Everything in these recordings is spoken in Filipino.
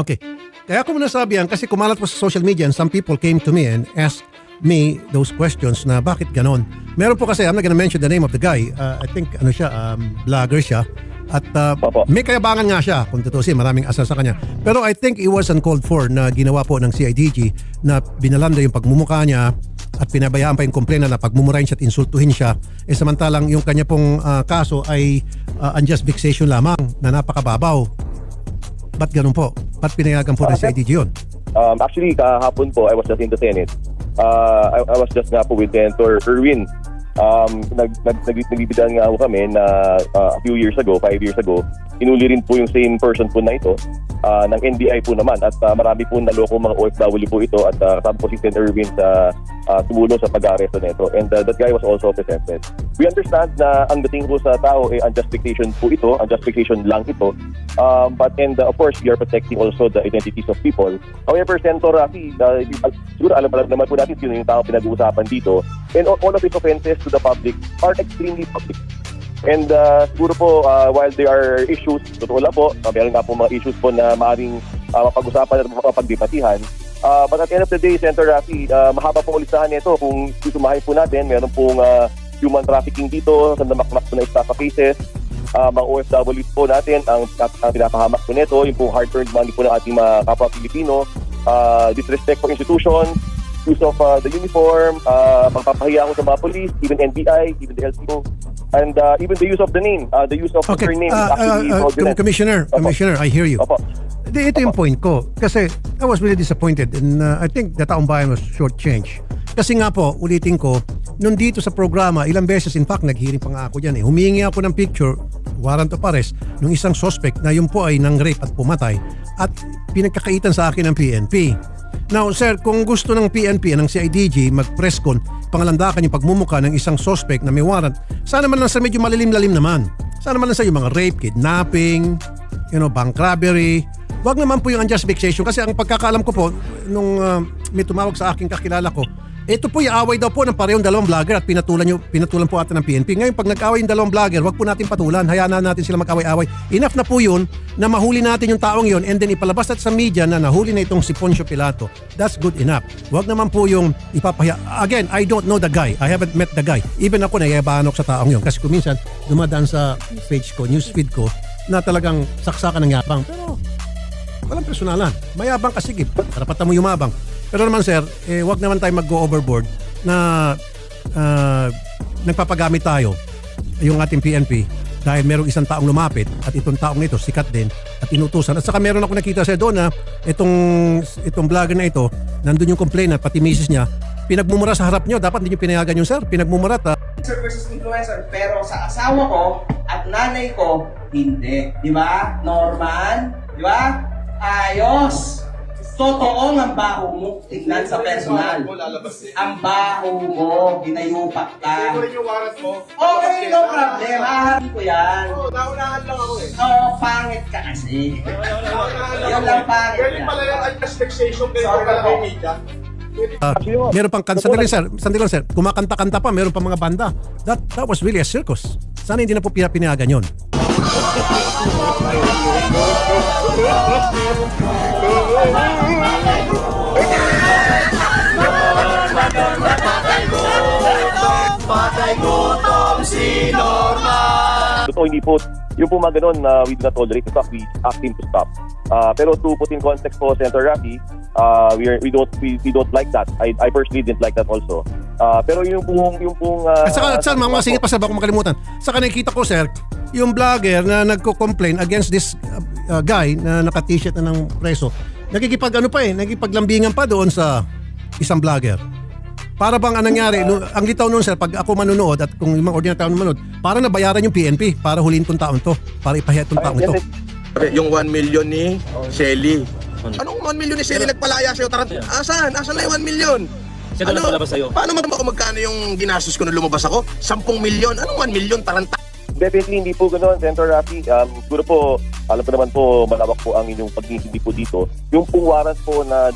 Okay. Kaya ako nasabi yan kasi kumalat po sa social media and some people came to me and asked me those questions na bakit ganon. Meron po kasi, I'm not gonna mention the name of the guy. I think ano siya, vlogger siya. At may kayabangan nga siya, kung tutusin, maraming asal sa kanya. Pero I think it was uncalled for na ginawa po ng CIDG na binalanda yung pagmumukha niya at pinabayaan pa yung complainant na pagmumurahin siya at insultuhin siya. Samantalang yung kanya pong kaso ay unjust vexation lamang na napakababaw. Ba't ganun po? Ba't pinayagan po ng CIDG yun? Actually, kahapon po, I was just in the Senate. I was just nga po with Senator Erwin. Nagbibidan nga po kami na a few years ago, 5 years ago, inuli rin po yung same person po na ito ng NBI po naman at marami po naloko mga OFW po ito at kasama po si Senator Erwin sa tumulong sa pag-aresto nito and that guy was also presented. We understand na ang dating po sa tao ay unjust vexation po ito, unjust vexation lang ito, but of course we are protecting also the identities of people. However, Senator Rafi, siguro alam naman po natin yun yung tao pinag-uusapan dito and all of his offenses to the public are extremely public. And siguro po while there are issues, totoo lang po, meron nga po mga issues po na maaaring mapag-usapan at mapagdebatihan. But at the end of the day, Senator Rafi, mahaba pong listahan nito. Kung susumahin po natin, meron pong human trafficking dito, sa namakmak po na estafa cases, mga OFW po natin, ang pinapahamak po nito, yung pong hard-earned money po ng ating mga kapwa Pilipino, disrespect for institutions, use of the uniform, pagpapahiya ko sa mga police, even NBI, even the LTO, and even the use of the name, the use of her name is actually fraudulent. Commissioner, I hear you. Opo. Ito yung point ko. Kasi I was really disappointed and I think the taong bayan was shortchanged. Kasi nga po, ulitin ko, nung dito sa programa, ilang beses, in fact, nag-hearing pa nga ako dyan. Humingi ako ng picture, warrant of arrest, nung isang suspect na yun po ay nang-rape at pumatay at pinagkakaitan sa akin ng PNP. Now, sir, kung gusto ng PNP, ng CIDG, mag-press con, pangalandakan yung pagmumuka ng isang suspect na may warrant, sana man lang sa medyo malalim-lalim naman. Sana man lang sa yung mga rape, kidnapping, bank robbery. Wag naman po yung unjust vexation kasi ang pagkakaalam ko po, nung may tumawag sa aking kakilala ko, ito po yung away daw po ng parehong dalawang vlogger at pinatulan po ata ng PNP. Ngayon, pag nag-away yung dalawang vlogger, wag po natin patulan. Hayaan na natin sila mag-away-away. Enough na po yun na mahuli natin yung taong yun and then ipalabas natin sa media na nahuli na itong si Poncio Pilato. That's good enough. Wag naman po yung ipapahiya. Again, I don't know the guy. I haven't met the guy. Even ako nayayabanok sa taong yun. Kasi kuminsan, dumadaan sa page ko, newsfeed ko, na talagang saksakan ng yabang. Pero walang personalan. Mayabang ka, sige. Karapatan mo yumabang. Pero naman sir, wag naman tayo mag-go overboard na nagpapagamit tayo yung ating PNP dahil merong isang taong lumapit at itong taong ito sikat din at inutusan. At saka meron ako nakita sir doon na itong vlogger na ito, nandun yung complainant, pati misis niya, pinagmumura sa harap niyo. Dapat hindi niyo pinayagan yung sir. Pinagmumura Influencer versus influencer. Pero sa asawa ko at nanay ko, hindi. Di ba? Norman? Di ba? Ayos! Totoo ang baho mo. Tignan sa personal. Ang baho mo, ginayupak ka. Ito rin yung warrant mo. Okay, no problem. Aharin ko yan. Oo, naunahan lang ako eh. Oo, pangit ka kasi. Yun lang pangit Pwede pala yung unjust vexation kayo Sorry, kay ako. media. meron pang sandali lang sir, kumakanta-kanta pa, meron pang mga banda. That was really a circus. Sana hindi na po pinayagan yun. Totoo, hindi po, yung po mga ganun, we do not tolerate. In fact, we ask him to stop. Pero to put in context po, Senator Rafi, we don't like that. I personally didn't like that also. Pero yung pong At saka mga singit pa sir, baka makalimutan. Saka nakikita ko sir, yung vlogger na nagko-complain against this guy na naka-t-shirt na ng preso, nagigipaglambingan pa doon sa isang vlogger. Para bang anong nangyari, ang litaw noon sir, pag ako manunood at kung yung mga ordinary tao manonood, para nabayaran yung PNP para huliin tong taon to, para ipahiya tong taong ito. Yung 1 million ni Shelly. Anong 1 million ni Shelly nagpalaya sa'yo? Asan? Asan na yung 1 million? Sino nagpalabas sa'yo? Paano mo magkano yung ginastos ko nung lumabas ako? 10 million? Anong 1 million? Taranta. Definitely hindi po ganoon, Senator Rafi. Siguro po, alam ko naman po, malawak po ang inyong pag-iintindi po dito. Yung pong warrant po na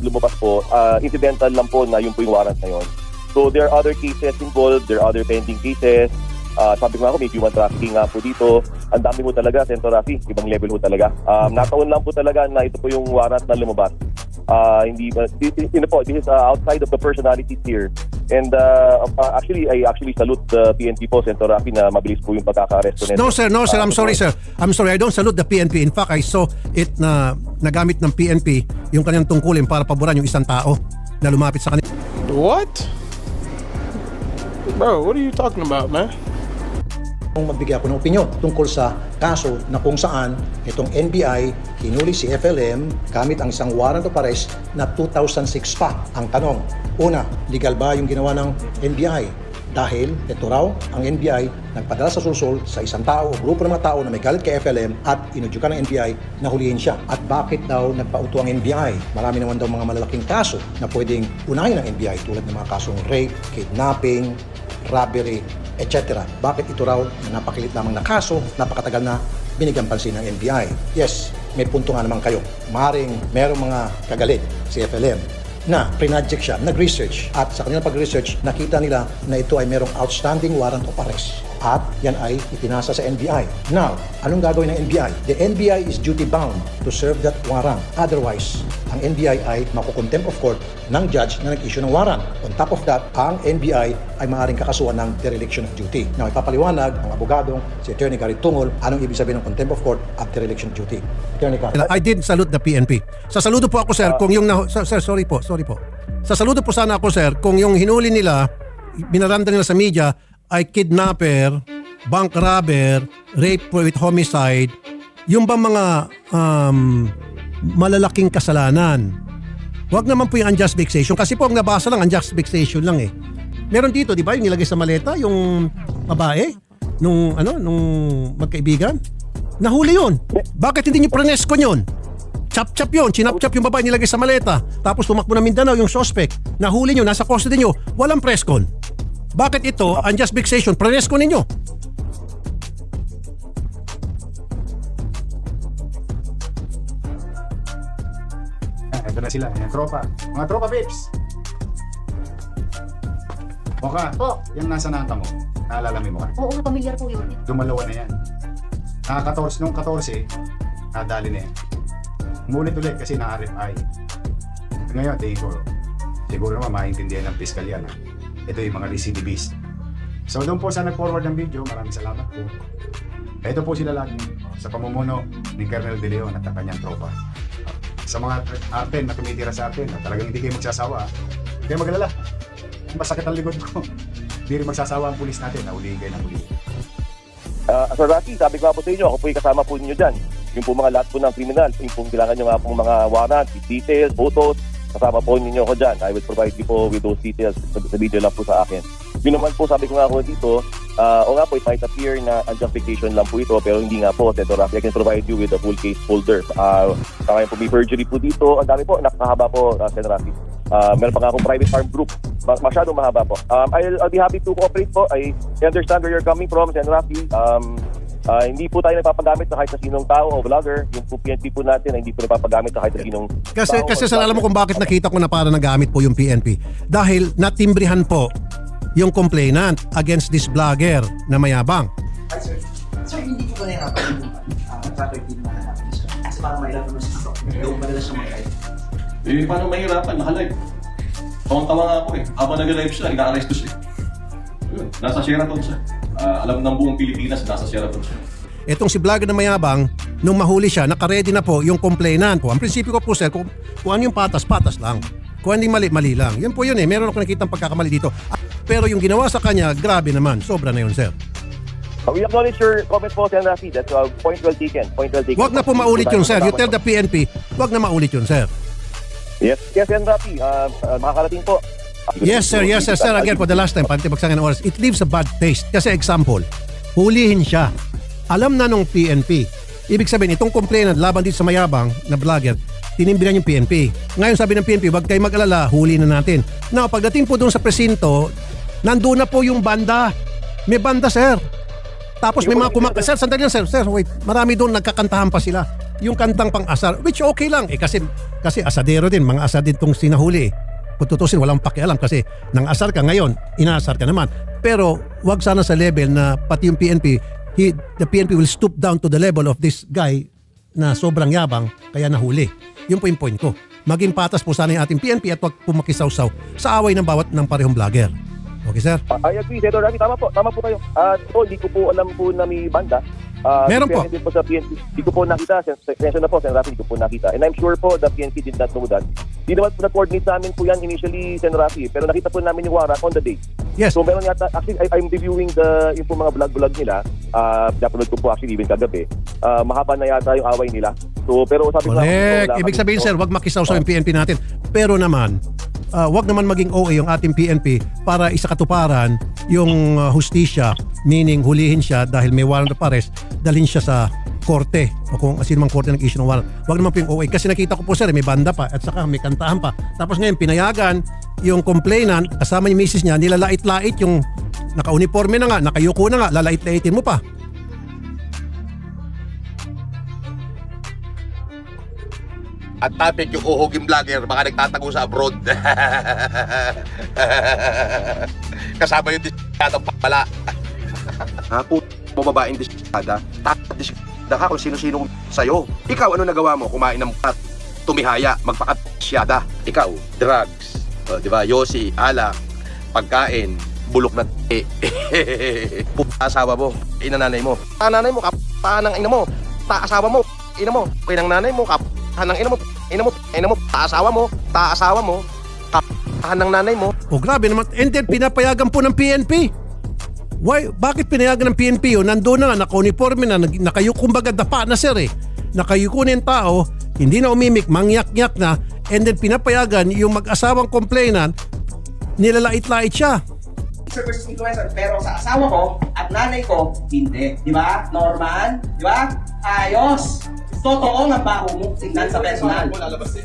lumabas po, incidental lang po na yung po yung warrant na yun. So there are other cases involved, there are other pending cases. Sabi ko nga ako, may human trafficking nga po dito. Ang dami po talaga, Senator Rafi, ibang level po talaga. Nataon lang po talaga na ito po yung warrant na lumabas. Hindi this is outside of the personalities here. And actually, I actually salute the PNP po, Senator Rafi, na mabilis po yung pagkaka-arresto nito. No sir, I'm sorry sir. I'm sorry, I don't salute the PNP. In fact, I saw it na nagamit ng PNP yung kanyang tungkulin para paboran yung isang tao na lumapit sa kanila. What? Bro, what are you talking about, man? Kung magbigay ako ng opinyon tungkol sa kaso na kung saan itong NBI hinuli si FLM gamit ang isang warrant of arrest na 2006 pa. Ang tanong, una, legal ba yung ginawa ng NBI? Dahil ito raw, ang NBI nagpadala sa sulsol sa isang tao o grupo ng mga tao na may galit kay FLM at inudyukan ng NBI na hulihin siya. At bakit daw nagpauto ang NBI? Marami naman daw mga malalaking kaso na pwedeng unahin ng NBI tulad ng mga kasong rape, kidnapping, robbery, etc. Bakit ito raw na napakilit lamang na kaso, napakatagal na binigyan pansin ng NBI? Yes, may punto nga naman kayo. Maring merong mga kagalit si FLM na prinadject siya, nag-research at sa kanilang pag-research nakita nila na ito ay merong outstanding warrant of arrest at yan ay ipinasa sa NBI. Now, anong gagawin ng NBI? The NBI is duty-bound to serve that warrant. Otherwise, ang NBI ay makukontempt of court ng judge na nag-issue ng warrant. On top of that, ang NBI ay maaaring kakasuhan ng dereliction of duty. Now, ipapaliwanag ang abogadong si Attorney Gary Tungol anong ibig sabihin ng contempt of court at dereliction of duty. Attorney Gary. I did salute the PNP. Sasaludo po ako sir kung yung sir, sorry po. Sasaludo po sana ako sir kung yung hinuli nila, binaranda nila sa media ay kidnapper, bank robber, rape with homicide, yung ba mga malalaking kasalanan. Huwag naman po yung unjust vexation kasi po ang nabasa lang unjust vexation lang eh. Meron dito, di ba, yung nilagay sa maleta yung babae nung magkaibigan. Nahuli yun. Bakit hindi niyo prenesco yun? Chap-chap yun, chinap-chap yung babae nilagay sa maleta. Tapos tumakbo na Mindanao yung suspect. Nahuli nyo, nasa custody nyo, walang preskon. Bakit ito, unjust vexation, prenesco ninyo? Ito na sila, yung tropa. Mga tropa babes. Moka, yung nasa nata mo, naalala mo yung mukha? Oo, pamilyar po yun. Dumalawa na yan. Nung 14, nadali na yan. Umulit ulit kasi na-RFI. Ngayon, tingin ko, siguro naman maintindihan ng piskal yan. Ito yung mga recidivist. So doon po sa nag-forward ng video, maraming salamat po. Ito po sila lagi sa pamumuno ni Colonel De Leon at ang kanyang tropa. Sa mga atin na tumitira sa atin, na talagang hindi kayo magsasawa, hindi kayo mag-alala. Masakit ang likod ko. Hindi rin magsasawa ang pulis natin na ulihin kayo ng ulihin. Sir Rocky, sabi ko nga po sa inyo, ako po yung kasama po ninyo dyan. Yung po mga lahat po ng criminal, yung po kailangan nyo nga pong mga warrant, details, photos, kasama po ninyo ako dyan. I will provide you po with those details sa video lang po sa akin. Yun naman po, sabi ko nga ako dito, o nga po, it might appear na unjustification lang po ito, pero hindi nga po, Senator Rafi, I can provide you with a full case folder. Kaya po may perjury po dito, ang dami po, nakakahaba po, Senator Rafi. Meron pa nga akong private farm group, masyadong mahaba po. I'll be happy to cooperate po. I understand where you're coming from, Senator Rafi. Hindi po tayo nagpapagamit sa kahit na sinong tao o vlogger. Yung po PNP po natin hindi po nagpapagamit sa kahit na sinong Kasi sir, alam mo kung bakit nakita ko na para nagamit po yung PNP. Dahil natimbrihan po yung complainant against this vlogger na mayabang. Sir, hindi ko ba nahirapan yung property na natin? Kasi parang mahirap naman sa ito. Yung madalas siya mag-live. Paano mahirapan? Nakalive. Tawang-tawa nga ako eh. Habang nag-live siya, ina-arresto siya. Nasa Sheraton siya. Alam ng buong Pilipinas, nasa Sheraton siya. Etong si vlogger na mayabang, nung mahuli siya, nakaredy na po yung complainant po. Ang prinsipyo ko po sir, kung ano yung patas, patas lang. Kung hindi mali, mali lang. Yan po yun eh. Meron ako nakitang pagkakamali dito. Pero yung ginawa sa kanya, grabe naman. Sobra na yun sir. We acknowledge your comment po, Senator Rafi. That's point well taken. Point well taken. Huwag na po maulit yun sir. You tell the PNP, huwag na maulit yun sir. Yes, Senator Rafi. Makakarating po. Yes sir. Again, for the last time, pantibagsangan ng oras, it leaves a bad taste. Kasi example, hulihin siya. Alam na nung PNP. Ibig sabihin, itong complainant laban dito sa mayabang na vlogger, tinimbiran yung PNP. Ngayon sabi ng PNP, wag kayo mag-alala, huli na natin. Now, pagdating po doon sa presinto, nandun na po yung banda. May banda sir. Tapos may mga sir, sandali lang sir, wait. Marami doon nagkakantahan pa sila. Yung kantang pang-asar, which okay lang. Kasi asadero din, mga asar din itong sinahuli. kung tutusin, walang pakialam kasi nang asar ka ngayon, inaasar ka naman. Pero wag sana sa level na pati yung PNP, the PNP will stoop down to the level of this guy na sobrang yabang kaya nahuli. Yun po yung point ko. Maging patas po sana yung ating PNP at wag po makisawsaw sa away ng bawat ng parehong vlogger. Okay, sir? I agree, Senator Rafi. Tama po kayo. Hindi ko po alam po na may banda. Meron po. Din po sa PNP. Hindi ko po nakita. Sensya na po, Senator Rafi, hindi ko po nakita. And I'm sure po the PNP did not know that. Di naman po na-coordinate namin po yan initially, Senator Rafi. Pero nakita po namin yung warrant on the day. Yes. So meron yata, actually I'm reviewing yung po mga vlog nila. Napanood ko po actually even kagabi. Mahaba na yata yung away nila. So pero sabi ko Correct. Ibig sabihin, sir, wag makisawsaw yung PNP natin. Pero naman, wag naman maging OA yung ating PNP para isakatuparan yung hustisya, meaning hulihin siya dahil may warrant of arrest, dalhin siya sa korte o kung sino mang korte nag-issue ng warrant. Wag naman po yung OA. Kasi nakita ko po, sir, may banda pa at saka may kantahan pa. Tapos ngayon, pinayagan yung complainant, kasama yung misis niya, nilalait-lait yung naka-uniforme na nga, nakayuko na nga, lalait-laitin mo pa. At topic yung uhuging vlogger, baka nagtatago sa abroad. Kasama yung disyadang pala. Mo babaeng disyada. Disyada ka kung sino-sino sa'yo. Ikaw, ano nagawa mo? Kumain ng pat, tumihaya, magpakasyada. Ikaw, drugs. Di ba? Yosi, alak, pagkain, bulok na asawa mo, inananay mo. Nanay mo, kapahan ng ina mo. Asawa mo, ina mo. Inang nanay mo, kapahan ng ina mo, taasawa mo, kapahan ng nanay mo. O grabe naman. And then pinapayagan po ng PNP. Why? Bakit pinayagan ng PNP yun? Nandoon na nga, naka-uniforme na, nakayuko, kumbaga dapa na, sir eh. Nakayuko na yung tao, hindi na umimik, mangyak-nyak na, and then pinapayagan yung mag-asawang complainant, nilalait-lait siya. Service influencer, pero sa asawa ko at nanay ko, hindi. Di ba? Norman? Di ba? Ayos. Totoo ang baho mo. Tingnan sa personal.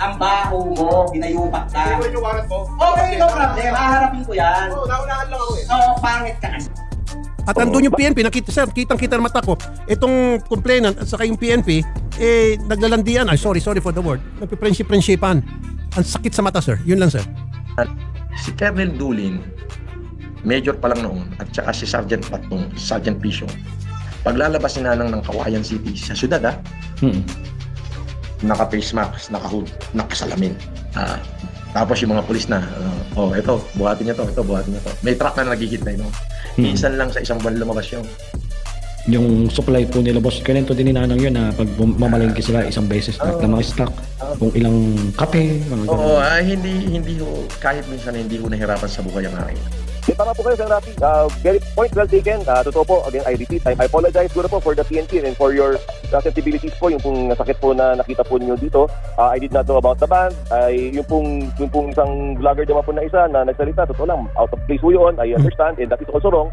Ang baho mo, pinayupak ka. Hindi ko yung warrant mo. Okay, no problem. Haharapin ko yan. Oo, naunahan lang ako eh. Oo, pangit ka kasi. At andun yung PNP, nakita sir, kitang-kita ng mata ko, itong complainant at saka yung PNP, naglalandian, sorry for the word, nagpiprensip-prensipan. Ang sakit sa mata, sir. Yun lang, sir. Si Colonel Dulin, major pa lang noon, at saka si Sergeant Patong, Sergeant Pisong, paglalabas ni Nanang ng Kawayan City sa syudad, naka-face mask, naka-hood, nakasalamin. Tapos yung mga pulis na, ito, buhatin niyo to, buhatin niyo to. May truck na nagigitay, no? Minsan lang sa isang buwan lumabas yun. Yung supply po nila, boss, ganito din ni Nanang yun na pag mamalengke sila isang beses na mga stock, kung ilang kape, mga Oo, hindi ko, kahit minsan hindi ko nahirapan sa buhay ang akin. Tama po kayo, Sir Rafi. Very point well taken. Totoo po, again, I repeat, I apologize po for the PNP and for your sensibilities po, yung pong sakit po na nakita po niyo dito. I did not know about the band. Yung pong isang vlogger naman po na isa na nagsalita, totoo lang, out of place po yun, I understand, and that is also wrong.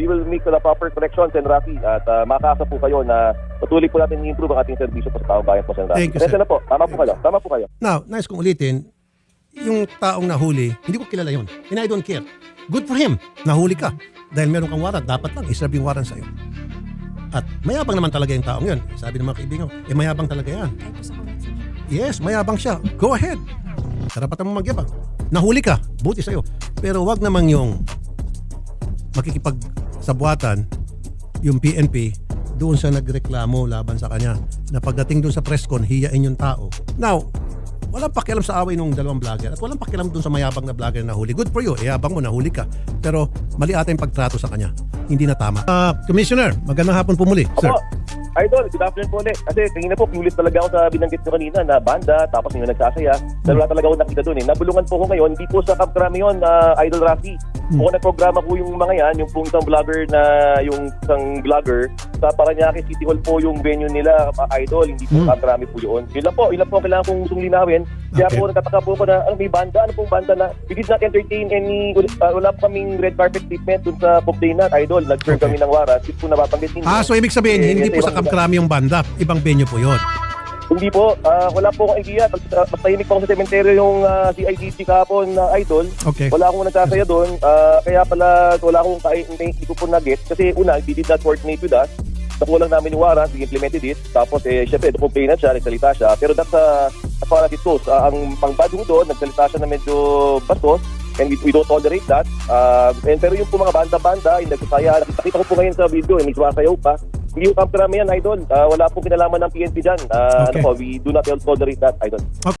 We will make the proper corrections, Sir Rafi, at makakasa po kayo na patuloy po natin i-improve ang ating serbisyo po sa taong bayan po, Sir Rafi. Thank you, sir. Na po, tama po kayo. Now, nice kong ulitin, yung taong nahuli, hindi ko kilala yun. And I don't care. Good for him. Nahuli ka. Dahil meron kang warrant, dapat lang iserve yung warrant sa'yo. At mayabang naman talaga yung taong yun. Sabi ng mga kaibigan ko, mayabang talaga yan. Yes, mayabang siya. Go ahead. Karapatan mo magyabang. Nahuli ka, buti sa'yo. Pero wag naman yung makikipagsabuatan yung PNP doon sa nagreklamo laban sa kanya na pagdating doon sa press con, hiyain yung tao. Now, walang pakialam sa away ng dalawang vlogger at walang pakialam doon sa mayabang na vlogger na nahuli. Good for you, yabang mo, nahuli ka. Pero mali ata yung pagtrato sa kanya. Hindi na tama. Commissioner, magandang hapon po muli, sir. Opo. Idol, good afternoon po ulit. Kasi tingin na po, kinulit talaga ako sa binanggit ko kanina na banda, tapos yung nagsasaya. Dahil wala talaga ako nakita doon eh. Nabulungan po ko ngayon, hindi po sa Camp Crame yun, Idol Rafi. Kung nagprograma po yung mga yan, yung pong isang vlogger sa Parañaque City Hall po yung venue nila, Idol, hindi po Camp Crame po yun. Yun lang po ang kailangan kong linawin. Kaya po nagtataka po ko na, may banda, ano pong banda na, we did not entertain any, wala po kaming red carpet treatment dun sa complainant, Idol. Nag-serve kami ng warrant, hindi po nababanggit ninyo. So ibig sabihin, hindi po sa Camp Crame yung banda, ibang venue po yun. Hindi po, wala po akong idea. Mas tahimik po ako sa cemetery yung CIDG kahapon na Idol. Okay. Wala akong nagsasaya doon. Kaya pala wala akong hindi ko po nag-get. Kasi una, they did not coordinate with us. nakuha lang namin yung warrant, we implemented it. Tapos, syempre, complainant siya, nagsalita siya. Pero that's as far as it goes. Ang pangbad ho doon, nagsalita siya na medyo bastos. And we don't tolerate that. Pero yung po mga banda-banda, yung nagsasaya, nakita ko po ngayon sa video, may sumasayaw pa. Hindi yung camp namin yan, idol. Wala pong kinalaman ng PNP dyan. Okay. We do not tolerate that, idol.